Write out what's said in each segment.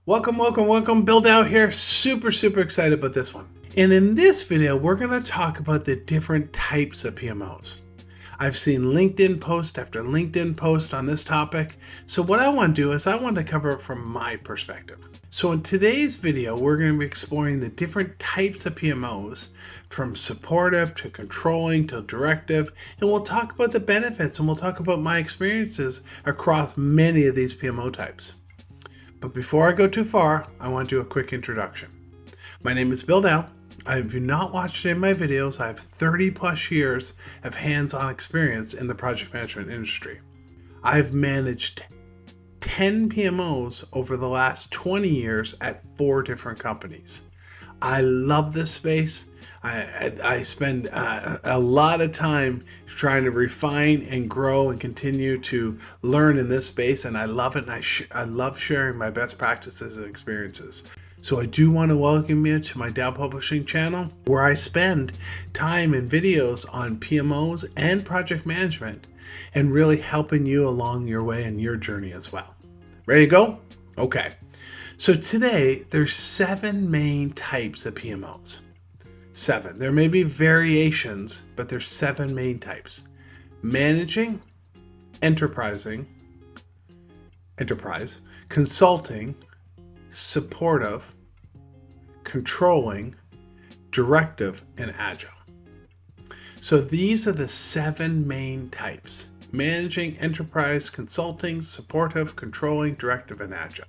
Welcome. Build Out here. Super excited about this one. And in this video, we're going to talk about the different types of PMOs. I've seen LinkedIn post after LinkedIn post on this topic. So what I want to do is I want to cover it from my perspective. So in today's video, we're going to be exploring the different types of PMOs, from supportive to controlling to directive. And we'll talk about the benefits and we'll talk about my experiences across many of these PMO types. But before I go too far, I want to do a quick introduction. My name is Bill Dow. If you've not watched any of my videos, I have 30 plus years of hands-on experience in the project management industry. I've managed 10 PMOs over the last 20 years at 4 different companies. I love this space. I spend a lot of time trying to refine and grow and continue to learn in this space, and I love it. And I love sharing my best practices and experiences. So I do want to welcome you to my Dow Publishing channel, where I spend time in videos on PMOs and project management and really helping you along your way in your journey as well. Ready to go? Okay. So today there's 7 main types of PMOs. 7. There may be variations, but there's 7 main types: managing, enterprise, consulting, supportive, controlling, directive, and agile. So these are the 7 main types: managing, enterprise, consulting, supportive, controlling, directive, and agile.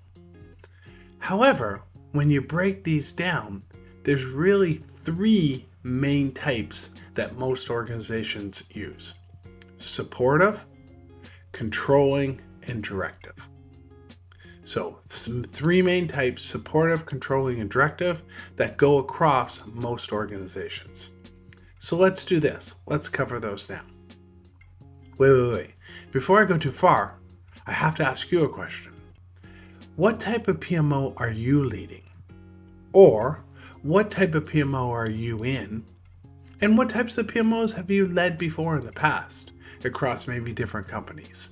However, when you break these down, there's really 3 main types that most organizations use: supportive, controlling, and directive. So some 3 main types: supportive, controlling, and directive, that go across most organizations. So let's do this. Let's cover those now. Wait. Before I go too far, I have to ask you a question. What type of PMO are you leading? Or what type of PMO are you in? And what types of PMOs have you led before in the past across maybe different companies?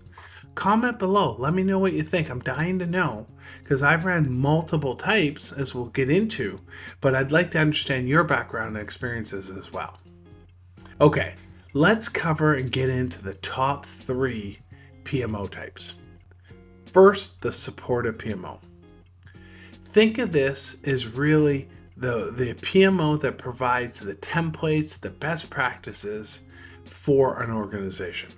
Comment below. Let me know what you think. I'm dying to know, because I've ran multiple types, as we'll get into, but I'd like to understand your background and experiences as well. Okay, let's cover and get into the top 3 PMO types. First, the supportive PMO. Think of this as really the PMO that provides the templates, the best practices for an organization.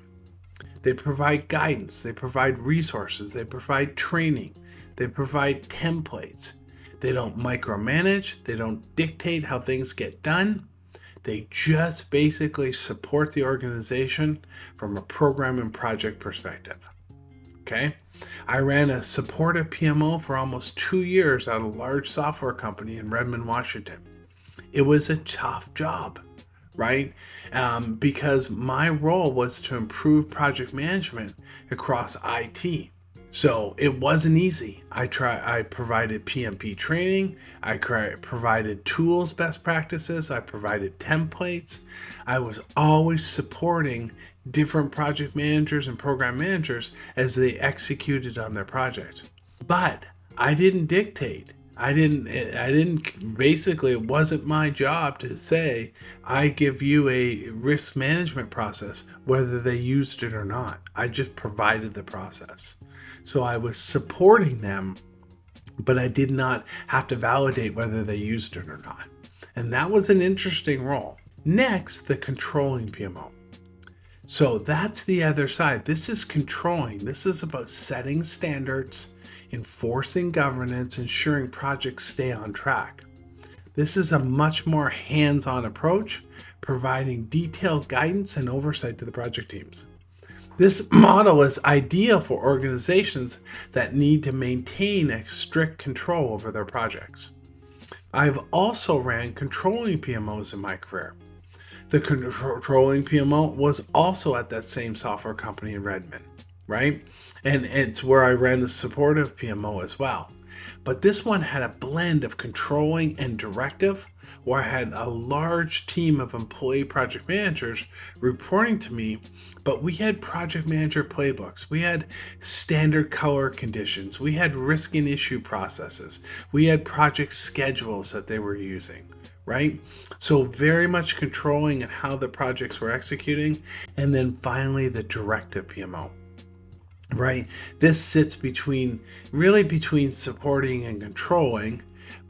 They provide guidance, they provide resources, they provide training, they provide templates. They don't micromanage, they don't dictate how things get done. They just basically support the organization from a program and project perspective. Okay? I ran a supportive PMO for almost 2 years at a large software company in Redmond, Washington. It was a tough job, right? Because my role was to improve project management across IT. So it wasn't easy. I provided PMP training. I provided tools, best practices. I provided templates. I was always supporting different project managers and program managers as they executed on their project. But I didn't dictate. Basically, it wasn't my job to say, I give you a risk management process, whether they used it or not. I just provided the process. So I was supporting them, but I did not have to validate whether they used it or not. And that was an interesting role. Next, the controlling PMO. So that's the other side. This is controlling. This is about setting standards, enforcing governance, ensuring projects stay on track. This is a much more hands-on approach, providing detailed guidance and oversight to the project teams. This model is ideal for organizations that need to maintain a strict control over their projects. I've also ran controlling PMOs in my career. The controlling PMO was also at that same software company in Redmond, right? And it's where I ran the supportive PMO as well. But this one had a blend of controlling and directive, where I had a large team of employee project managers reporting to me, but we had project manager playbooks. We had standard color conditions. We had risk and issue processes. We had project schedules that they were using, right? So very much controlling and how the projects were executing. And then finally, the directive PMO. Right? This sits between supporting and controlling.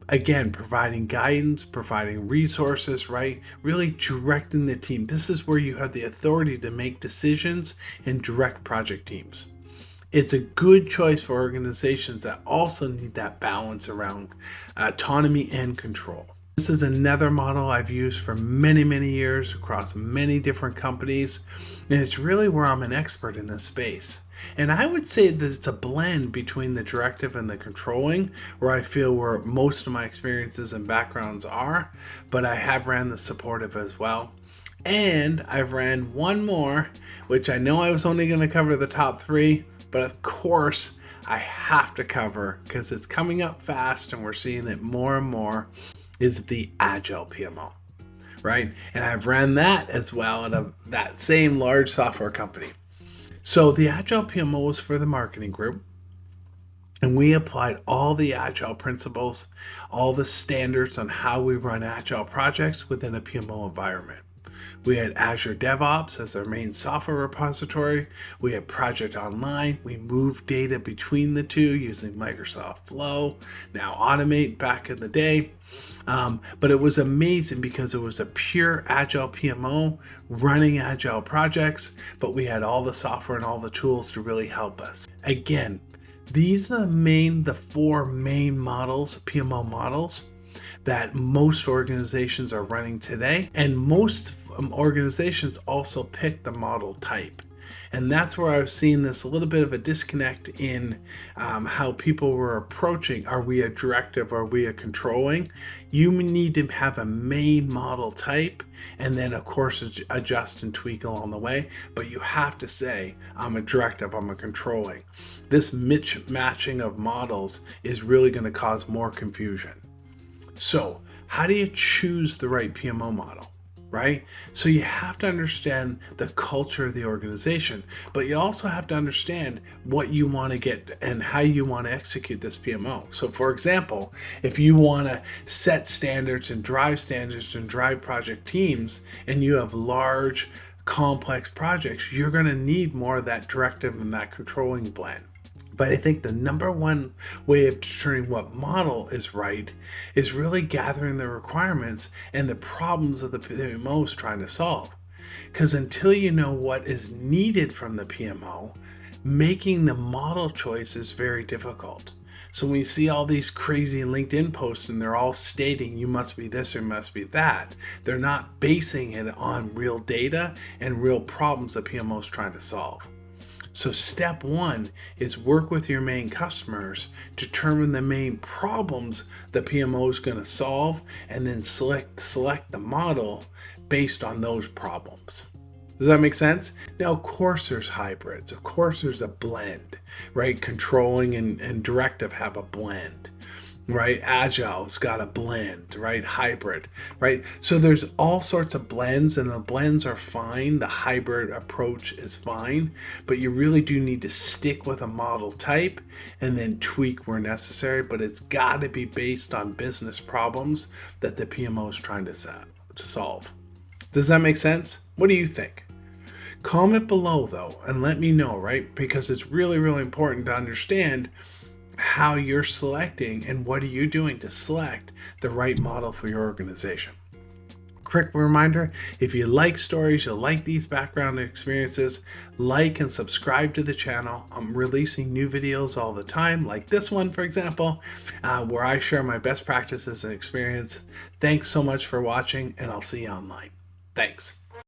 Again, providing guidance, providing resources, right? Really directing the team. This is where you have the authority to make decisions and direct project teams. It's a good choice for organizations that also need that balance around autonomy and control. This is another model I've used for many, many years across many different companies, and it's really where I'm an expert in this space. And I would say that it's a blend between the directive and the controlling, where I feel where most of my experiences and backgrounds are, but I have ran the supportive as well. And I've ran one more, which I know I was only going to cover the top 3, but of course I have to cover because it's coming up fast and we're seeing it more and more, is the Agile PMO, right? And I've ran that as well at that same large software company. So the Agile PMO was for the marketing group, and we applied all the Agile principles, all the standards on how we run Agile projects within a PMO environment. We had Azure DevOps as our main software repository. We had Project Online. We moved data between the two using Microsoft Flow, now Automate back in the day. But it was amazing because it was a pure Agile PMO running Agile projects, but we had all the software and all the tools to really help us. Again, these are the 4 main models, PMO models, that most organizations are running today, and most organizations also pick the model type. And that's where I've seen this a little bit of a disconnect in how people were approaching, are we a directive, are we a controlling? You need to have a main model type, and then of course adjust and tweak along the way, but you have to say, I'm a directive, I'm a controlling. This matching of models is really going to cause more confusion. So how do you choose the right PMO model, right? So you have to understand the culture of the organization, but you also have to understand what you want to get and how you want to execute this PMO. So for example, if you want to set standards and drive project teams, and you have large, complex projects, you're going to need more of that directive and that controlling blend. But I think the number one way of determining what model is right is really gathering the requirements and the problems of the PMOs trying to solve. Because until you know what is needed from the PMO, making the model choice is very difficult. So when you see all these crazy LinkedIn posts and they're all stating you must be this or must be that, they're not basing it on real data and real problems the PMO is trying to solve. So step 1 is work with your main customers, determine the main problems the PMO is going to solve, and then select the model based on those problems. Does that make sense? Now, of course, there's hybrids. Of course, there's a blend, right? Controlling and directive have a blend, right? Agile's got a blend, right? Hybrid, right? So there's all sorts of blends, and the blends are fine. The hybrid approach is fine, but you really do need to stick with a model type and then tweak where necessary, but it's got to be based on business problems that the PMO is trying to solve. Does that make sense? What do you think? Comment below though, and let me know, right? Because it's really, really important to understand how you're selecting and what are you doing to select the right model for your organization. Quick reminder, if you like stories, you like these background experiences, like and subscribe to the channel. I'm releasing new videos all the time, like this one, for example, where I share my best practices and experience. Thanks so much for watching, and I'll see you online. Thanks.